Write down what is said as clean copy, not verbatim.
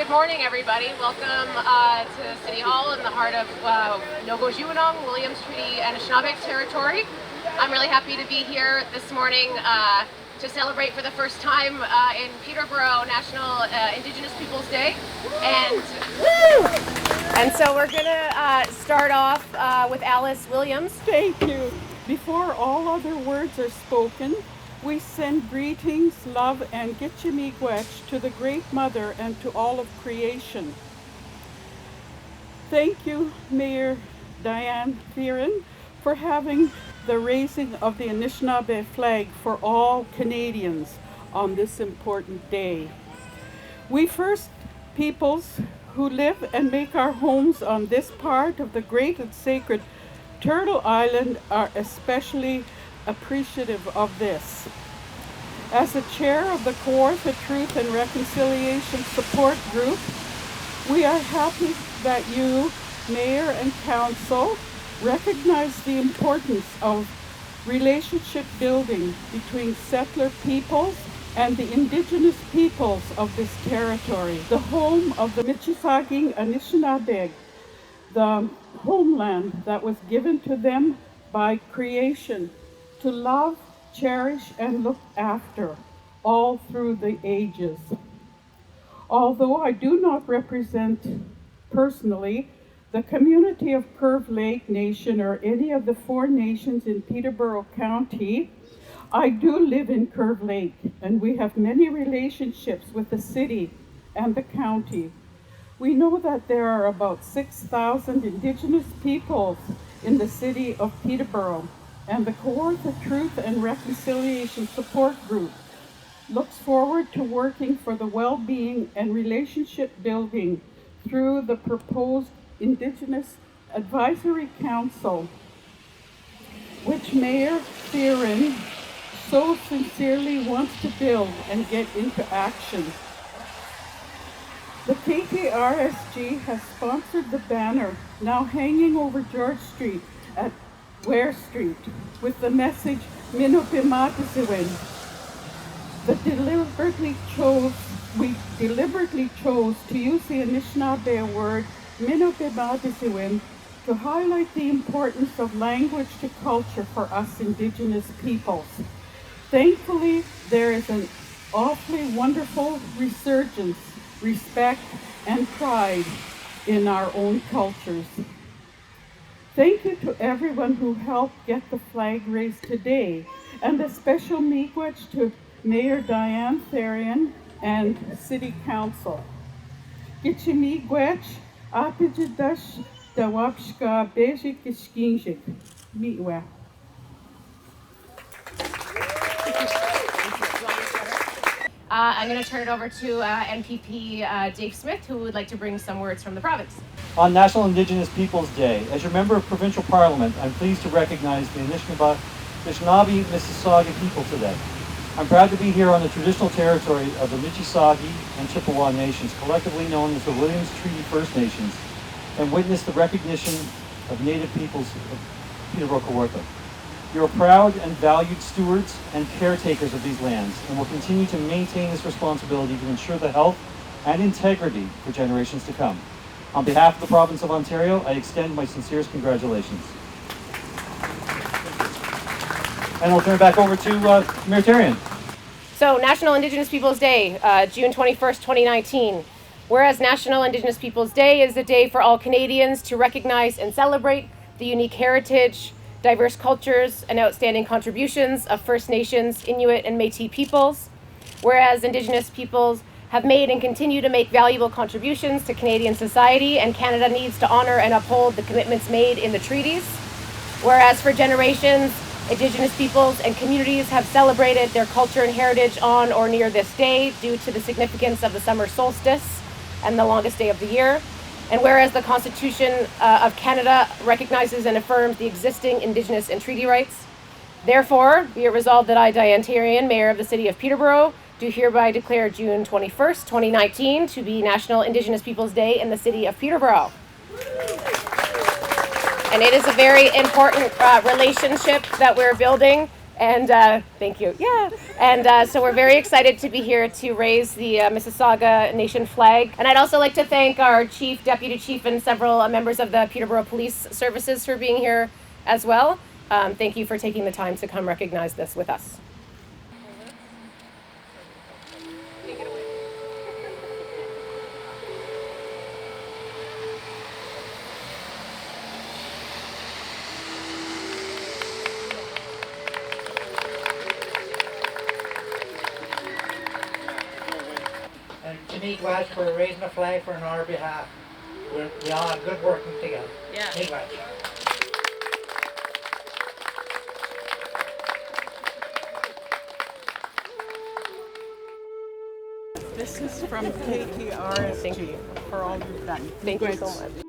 Good morning, everybody. Welcome to City Hall in the heart of Nogo-Juinong, Williams Treaty, Anishinaabe territory. I'm really happy to be here this morning to celebrate for the first time in Peterborough National Indigenous Peoples Day. And so we're going to start off with Alice Williams. Thank you. Before all other words are spoken, we send greetings, love, and Gitchimigwech to the Great Mother and to all of creation. Thank you, Mayor Diane Therrien, for having the raising of the Anishinaabe flag for all Canadians on this important day. We First Peoples who live and make our homes on this part of the great and sacred Turtle Island are especially appreciative of this. As the chair of the Kawartha Truth and Reconciliation Support Group, we are happy that you, Mayor and Council, recognize the importance of relationship building between settler peoples and the Indigenous peoples of this territory, the home of the Mississauga Anishinaabe, the homeland that was given to them by creation to love, cherish, and look after all through the ages. Although I do not represent personally the community of Curve Lake Nation or any of the 4 nations in Peterborough County, I do live in Curve Lake, and we have many relationships with the city and the county. We know that there are about 6,000 Indigenous peoples in the city of Peterborough, and the Kawartha Truth and Reconciliation Support Group looks forward to working for the well-being and relationship building through the proposed Indigenous Advisory Council, which Mayor Therrien so sincerely wants to build and get into action. The KKRSG has sponsored the banner now hanging over George Street at Ware Street with the message Minopimatiziwin. We deliberately chose to use the Anishinaabe word Minopimatiziwin to highlight the importance of language to culture for us Indigenous peoples. Thankfully, there is an awfully wonderful resurgence, respect, and pride in our own cultures. Thank you to everyone who helped get the flag raised today, and a special miigwech to Mayor Diane Therrien and City Council. Gitchimigwech, apijidash dawapshka bejik ishkinjik. Mi'wa. I'm going to turn it over to NPP Dave Smith, who would like to bring some words from the province. On National Indigenous Peoples Day, as your member of Provincial Parliament, I'm pleased to recognize the Anishinaabe Mississauga people today. I'm proud to be here on the traditional territory of the Mississauga and Chippewa nations, collectively known as the Williams Treaty First Nations, and witness the recognition of Native peoples of Peterborough-Kawartha. You're proud and valued stewards and caretakers of these lands, and will continue to maintain this responsibility to ensure the health and integrity for generations to come. On behalf of the Province of Ontario, I extend my sincerest congratulations. And I'll turn it back over to Mayor Therrien. So, National Indigenous Peoples Day, June 21st, 2019. Whereas National Indigenous Peoples Day is a day for all Canadians to recognize and celebrate the unique heritage, diverse cultures, and outstanding contributions of First Nations, Inuit, and Métis peoples. Whereas Indigenous peoples have made and continue to make valuable contributions to Canadian society, and Canada needs to honor and uphold the commitments made in the treaties. Whereas for generations, Indigenous peoples and communities have celebrated their culture and heritage on or near this day due to the significance of the summer solstice and the longest day of the year. And whereas the Constitution of Canada recognizes and affirms the existing Indigenous and treaty rights, therefore, be it resolved that I, Diane Therrien, Mayor of the City of Peterborough, do hereby declare June 21st, 2019 to be National Indigenous Peoples Day in the City of Peterborough. And it is a very important relationship that we're building And thank you. Yeah. And so we're very excited to be here to raise the Mississauga Nation flag. And I'd also like to thank our chief, deputy chief, and several members of the Peterborough Police Services for being here as well. Thank you for taking the time to come recognize this with us. And Janine Glass for raising the flag for on our behalf. We all have good working together. Yeah. Janine Glass. This is from KTRS Thank you. for all you've done. Thank you so much.